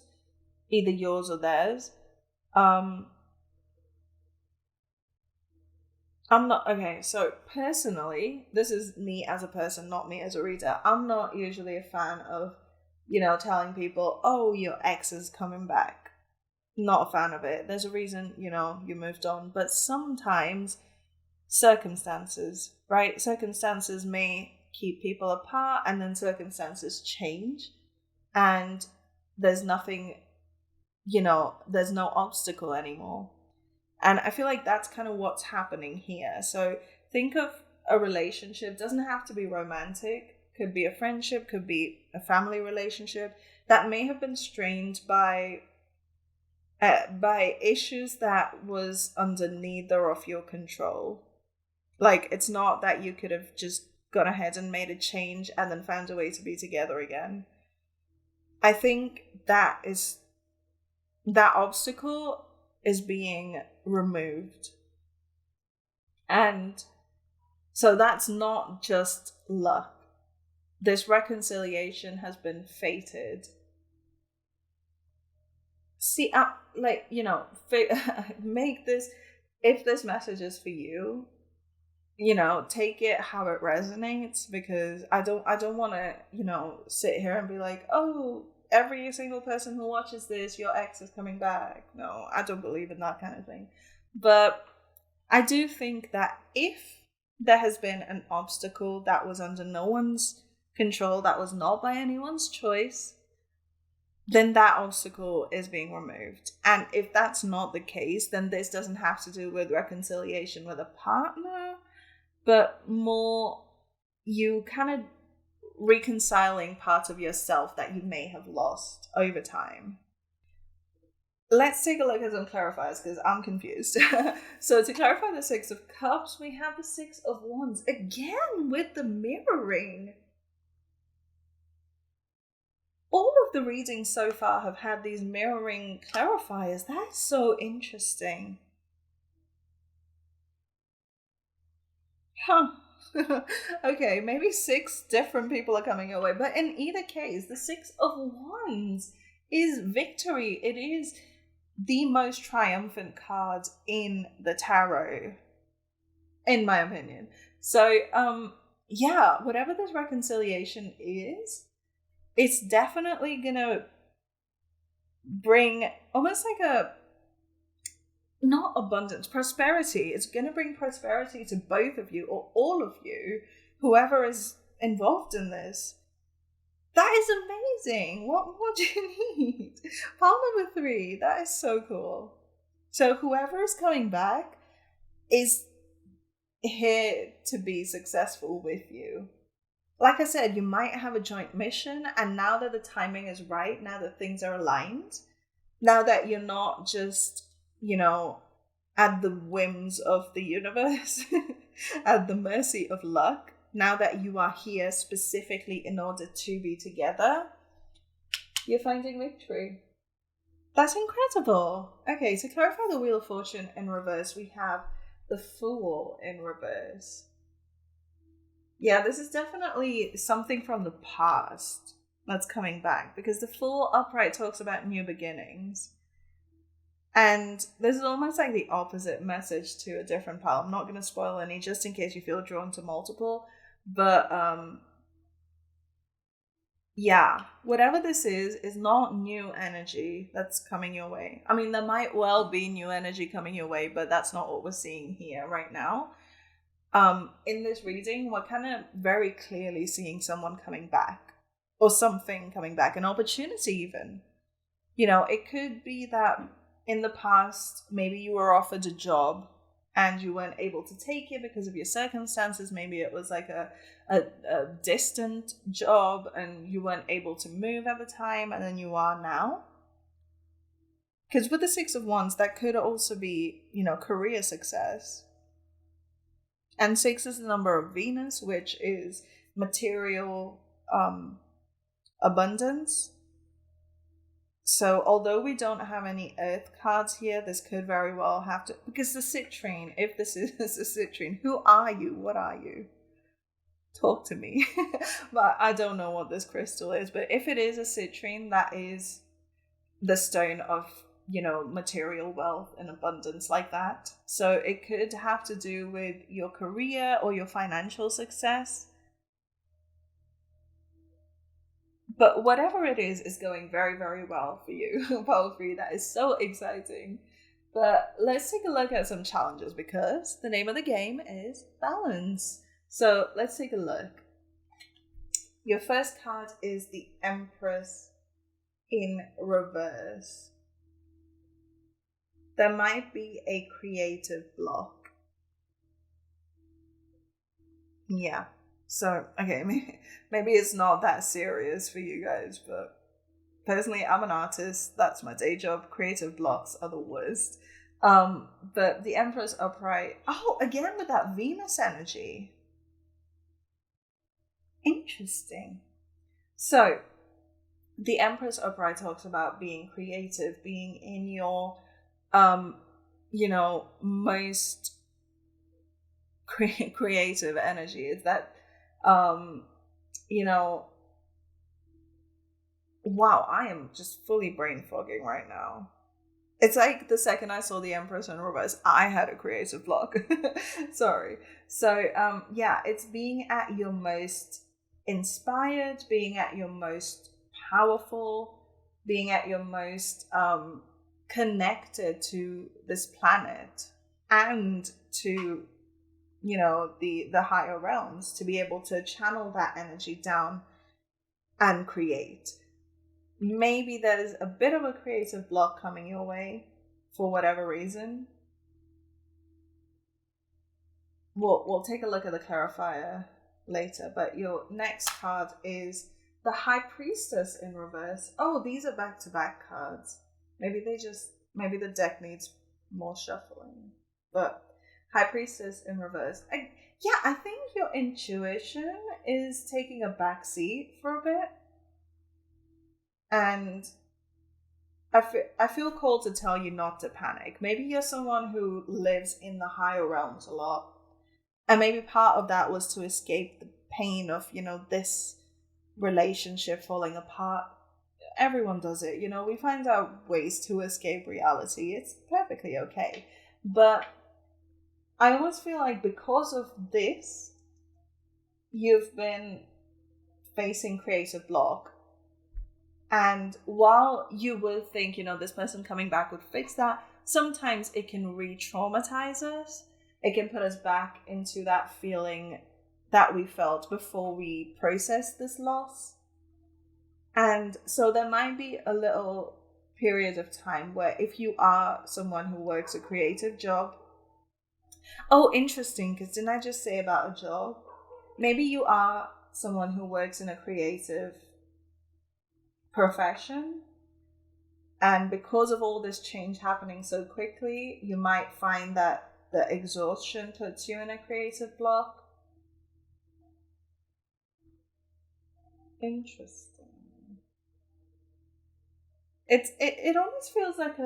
either yours or theirs. I'm not... okay, so personally, this is me as a person, not me as a reader. I'm not usually a fan of, telling people, oh, your ex is coming back. Not a fan of it. There's a reason, you moved on. But sometimes circumstances, right? Circumstances may keep people apart, and then circumstances change. And there's nothing, there's no obstacle anymore. And I feel like that's kind of what's happening here. So think of a relationship. Doesn't have to be romantic. Could be a friendship, could be a family relationship that may have been strained by issues that was under neither of your control. Like, it's not that you could have just gone ahead and made a change and then found a way to be together again. I think that is that obstacle is being removed. And so that's not just luck. This reconciliation has been fated. See, like, make this, if this message is for you, take it how it resonates, because I don't want to, sit here and be like, oh, every single person who watches this, your ex is coming back. No, I don't believe in that kind of thing. But I do think that if there has been an obstacle that was under no one's control, that was not by anyone's choice, then that obstacle is being removed. And if that's not the case, then this doesn't have to do with reconciliation with a partner, but more you kind of reconciling parts of yourself that you may have lost over time. Let's take a look at some clarifiers, because I'm confused. So to clarify the Six of Cups, we have the Six of Wands, again with the mirroring. All of the readings so far have had these mirroring clarifiers. That's so interesting. Huh. Okay, maybe 6 different people are coming your way. But in either case, the Six of Wands is victory. It is the most triumphant card in the tarot, in my opinion. So, whatever this reconciliation is, it's definitely gonna bring almost like not abundance, prosperity. It's gonna bring prosperity to both of you, or all of you, whoever is involved in this. That is amazing. What more do you need? Pile number 3, that is so cool. So whoever is coming back is here to be successful with you. Like I said, you might have a joint mission, and now that the timing is right, now that things are aligned, now that you're not just, at the whims of the universe, at the mercy of luck, now that you are here specifically in order to be together, you're finding victory. That's incredible. Okay, to clarify the Wheel of Fortune in reverse, we have the Fool in reverse. Yeah, this is definitely something from the past that's coming back, because the Fool upright talks about new beginnings. And this is almost like the opposite message to a different pile. I'm not going to spoil any, just in case you feel drawn to multiple. But, whatever this is not new energy that's coming your way. I mean, there might well be new energy coming your way, but that's not what we're seeing here right now. In this reading, we're kind of very clearly seeing someone coming back, or something coming back, an opportunity even. It could be that in the past, maybe you were offered a job and you weren't able to take it because of your circumstances. Maybe it was like a distant job and you weren't able to move at the time, and then you are now. Because with the Six of Wands, that could also be, career success. And 6 is the number of Venus, which is material abundance. So although we don't have any earth cards here, this could very well have to, because the citrine, if this is a citrine, who are you? What are you? Talk to me. But I don't know what this crystal is, but if it is a citrine, that is the stone of, material wealth and abundance, like that. So it could have to do with your career or your financial success. But whatever it is going very, very well for you. Poetry, that is so exciting. But let's take a look at some challenges, because the name of the game is balance. So let's take a look. Your first card is the Empress in reverse. There might be a creative block. Yeah. So, okay, maybe it's not that serious for you guys, but personally, I'm an artist. That's my day job. Creative blocks are the worst. But the Empress upright. Oh, again with that Venus energy. Interesting. So, the Empress upright talks about being creative, being in your, um, most creative energy. Is that, um, you know, wow, I am just fully brain fogging right now. It's like the second I saw the Empress in reverse, I had a creative block. Sorry. So, yeah, it's being at your most inspired, being at your most powerful, being at your most connected to this planet and to, the higher realms, to be able to channel that energy down and create. Maybe there's a bit of a creative block coming your way for whatever reason. We'll take a look at the clarifier later, but your next card is the High Priestess in reverse. Oh, these are back-to-back cards. Maybe the deck needs more shuffling. But High Priestess in reverse. I think your intuition is taking a back seat for a bit. And I feel called to tell you not to panic. Maybe you're someone who lives in the higher realms a lot. And maybe part of that was to escape the pain of, this relationship falling apart. Everyone does it, we find out ways to escape reality. It's perfectly okay. But I almost feel like because of this, you've been facing creative block. And while you will think, this person coming back would fix that, sometimes it can re-traumatize us. It can put us back into that feeling that we felt before we processed this loss. And so there might be a little period of time where if you are someone who works a creative job, oh, interesting, because didn't I just say about a job? Maybe you are someone who works in a creative profession, and because of all this change happening so quickly, you might find that the exhaustion puts you in a creative block. Interesting. It almost feels like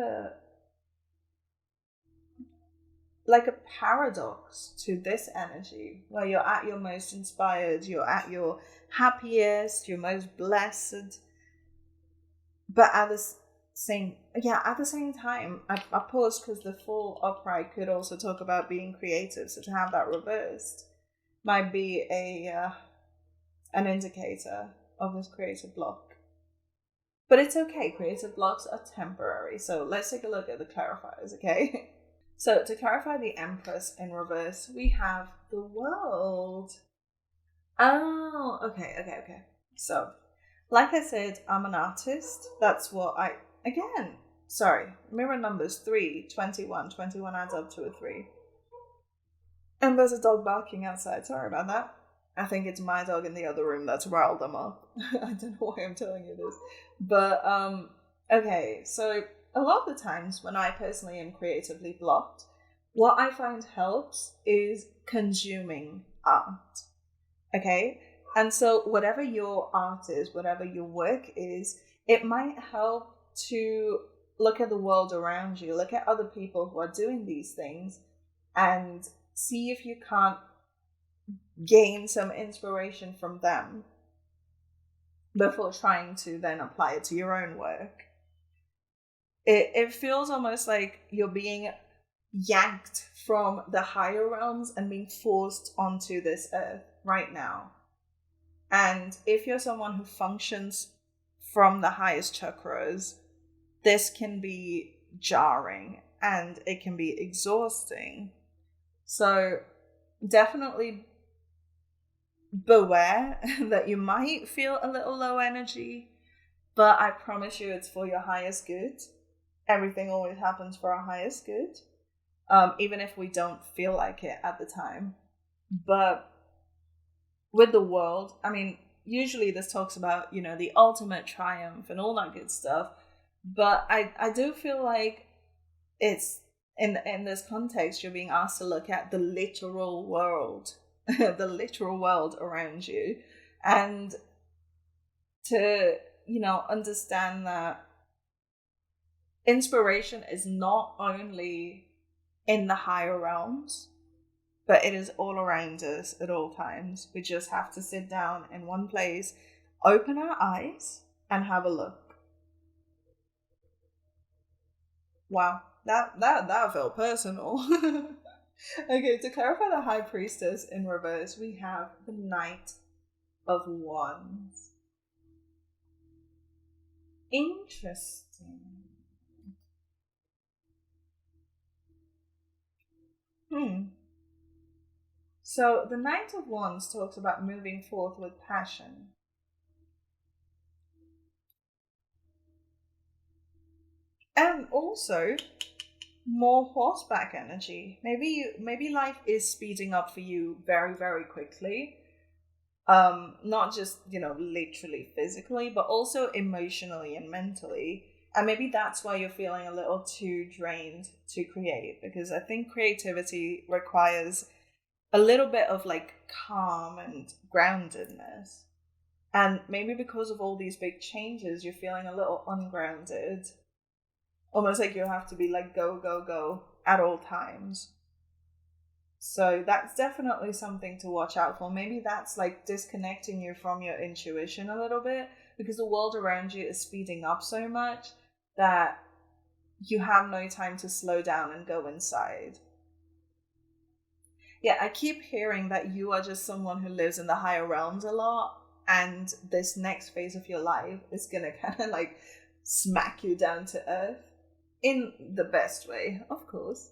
a paradox to this energy, where you're at your most inspired, you're at your happiest, you're most blessed. But at the same time, I paused because the full upright could also talk about being creative. So to have that reversed might be an indicator of this creative block. But it's okay. Creative blocks are temporary. So let's take a look at the clarifiers, okay? So to clarify the Empress in reverse, we have the World. Oh, okay. So, like I said, I'm an artist. That's what mirror numbers 3, 21. 21 adds up to a 3. And there's a dog barking outside. Sorry about that. I think it's my dog in the other room that's riled them up. I don't know why I'm telling you this. But, okay, so a lot of the times when I personally am creatively blocked, what I find helps is consuming art. Okay? And so whatever your art is, whatever your work is, it might help to look at the world around you, look at other people who are doing these things, and see if you can't gain some inspiration from them before trying to then apply it to your own work. It feels almost like you're being yanked from the higher realms and being forced onto this earth right now. And if you're someone who functions from the highest chakras, this can be jarring and it can be exhausting. So definitely beware that you might feel a little low energy, but I promise you it's for your highest good. Everything always happens for our highest good, even if we don't feel like it at the time. But with the World, I mean, usually this talks about, the ultimate triumph and all that good stuff. But I do feel like it's in this context, you're being asked to look at the literal world, the literal world around you, and to understand that inspiration is not only in the higher realms, but it is all around us at all times. We just have to sit down in one place, open our eyes, and have a look. Wow, that felt personal. Okay, to clarify the High Priestess in reverse, we have the Knight of Wands. Interesting. So the Knight of Wands talks about moving forth with passion. And also more horseback energy. Maybe life is speeding up for you very, very quickly. Not just, literally physically, but also emotionally and mentally. And maybe that's why you're feeling a little too drained to create, because I think creativity requires a little bit of like calm and groundedness. And maybe because of all these big changes, you're feeling a little ungrounded. Almost like you have to be like go, go, go at all times. So that's definitely something to watch out for. Maybe that's like disconnecting you from your intuition a little bit, because the world around you is speeding up so much that you have no time to slow down and go inside. Yeah, I keep hearing that you are just someone who lives in the higher realms a lot, and this next phase of your life is gonna kind of like smack you down to earth in the best way, of course.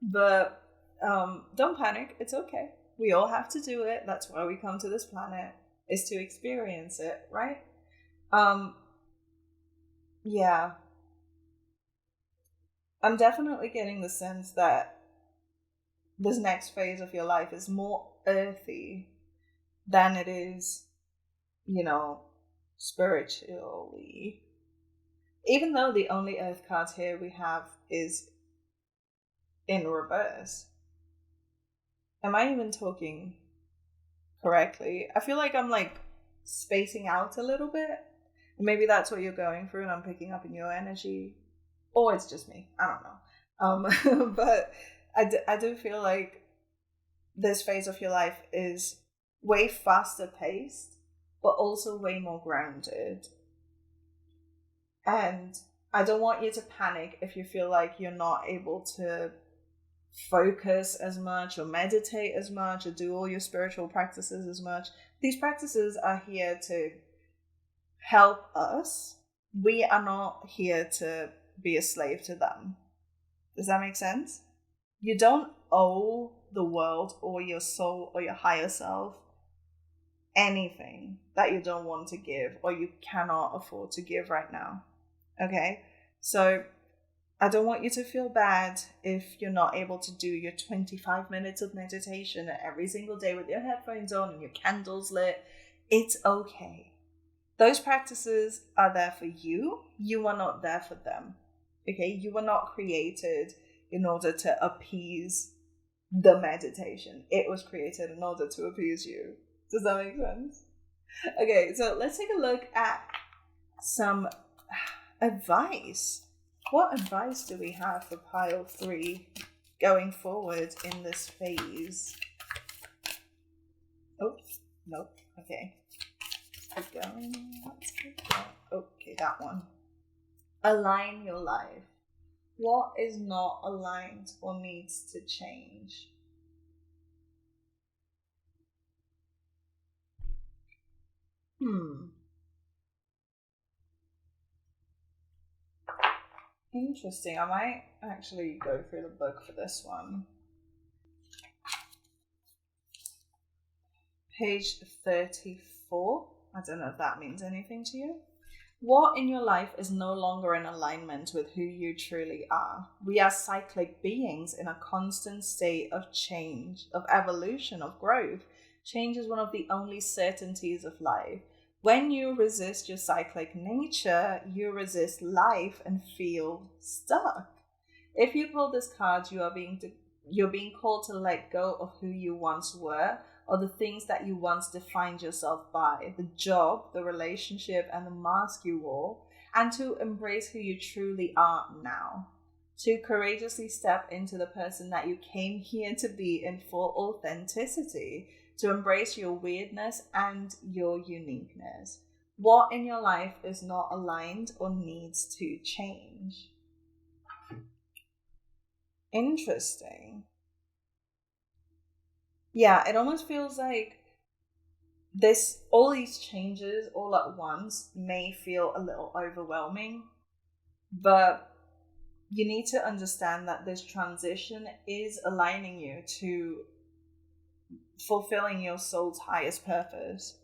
But don't panic. It's okay. We all have to do it. That's why we come to this planet, is to experience it, right? Yeah. I'm definitely getting the sense that this next phase of your life is more earthy than it is, spiritually. Even though the only earth card here we have is in reverse. Am I even talking correctly? I feel like I'm like spacing out a little bit. Maybe that's what you're going through and I'm picking up in your energy. Or it's just me. I don't know. But I do feel like this phase of your life is way faster paced, but also way more grounded. And I don't want you to panic if you feel like you're not able to focus as much or meditate as much or do all your spiritual practices as much. These practices are here to help us. We are not here to be a slave to them. Does that make sense? You don't owe the world or your soul or your higher self anything that you don't want to give or you cannot afford to give right now. Okay? So I don't want you to feel bad if you're not able to do your 25 minutes of meditation every single day with your headphones on and your candles lit. It's okay. Those practices are there for you. You are not there for them. Okay? You were not created in order to appease the meditation. It was created in order to appease you. Does that make sense? Okay, so let's take a look at some advice. What advice do we have for pile 3 going forward in this phase? Oh, nope. Okay. Let's keep going. Okay, that one. Align your life. What is not aligned or needs to change? Interesting. I might actually go through the book for this one. Page 34. I don't know if that means anything to you. What in your life is no longer in alignment with who you truly are? We are cyclic beings in a constant state of change, of evolution, of growth. Change is one of the only certainties of life. When you resist your cyclic nature, you resist life and feel stuck. If you pull this card, you're being called to let go of who you once were, or the things that you once defined yourself by, the job, the relationship, and the mask you wore, and to embrace who you truly are now. To courageously step into the person that you came here to be in full authenticity, to embrace your weirdness and your uniqueness. What in your life is not aligned or needs to change? Interesting. Yeah, it almost feels like all these changes all at once may feel a little overwhelming, but you need to understand that this transition is aligning you to fulfilling your soul's highest purpose.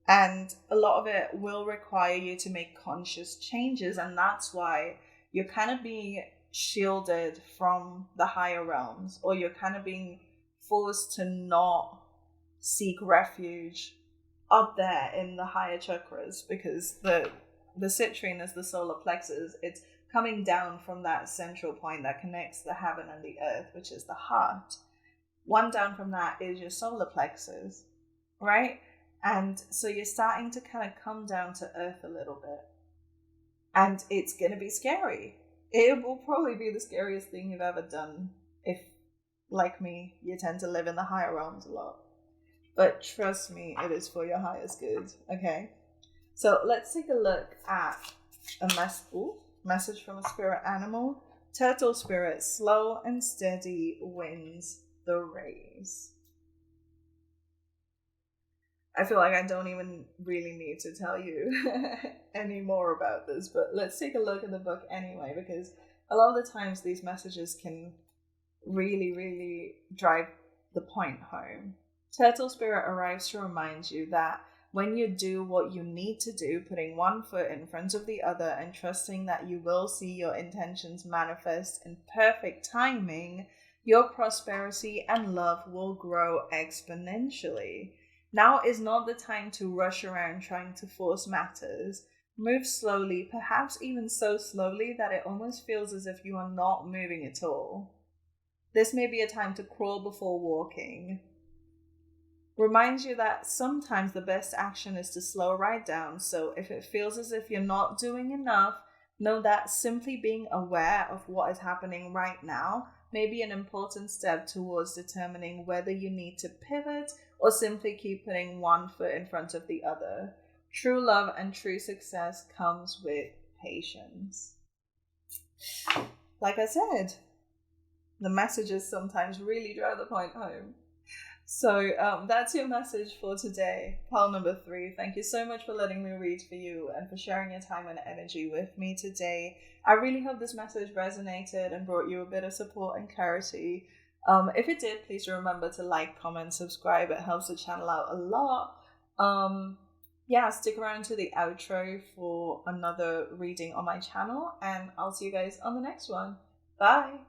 And a lot of it will require you to make conscious changes. And that's why you're kind of being shielded from the higher realms, or you're kind of being forced to not seek refuge up there in the higher chakras, because the citrine is the solar plexus. It's coming down from that central point that connects the heaven and the earth, which is the heart. One down from that is your solar plexus, right? And so you're starting to kind of come down to earth a little bit. And it's going to be scary. It will probably be the scariest thing you've ever done if, like me, you tend to live in the higher realms a lot. But trust me, it is for your highest good, okay? So let's take a look at a message from a spirit animal. Turtle spirit, slow and steady wins the race. I feel like I don't even really need to tell you any more about this, but let's take a look at the book anyway, because a lot of the times these messages can really, really drive the point home. Turtle spirit arrives to remind you that when you do what you need to do, putting one foot in front of the other and trusting that you will see your intentions manifest in perfect timing, your prosperity and love will grow exponentially. Now is not the time to rush around trying to force matters. Move slowly, perhaps even so slowly that it almost feels as if you are not moving at all. This may be a time to crawl before walking. Reminds you that sometimes the best action is to slow right down. So if it feels as if you're not doing enough, know that simply being aware of what is happening right now may be an important step towards determining whether you need to pivot or simply keep putting one foot in front of the other. True love and true success comes with patience. Like I said, the messages sometimes really drive the point home. So that's your message for today, pile number 3. Thank you so much for letting me read for you and for sharing your time and energy with me today. I really hope this message resonated and brought you a bit of support and clarity. If it did, please remember to like, comment, subscribe. It helps the channel out a lot. Stick around to the outro for another reading on my channel, and I'll see you guys on the next one. Bye!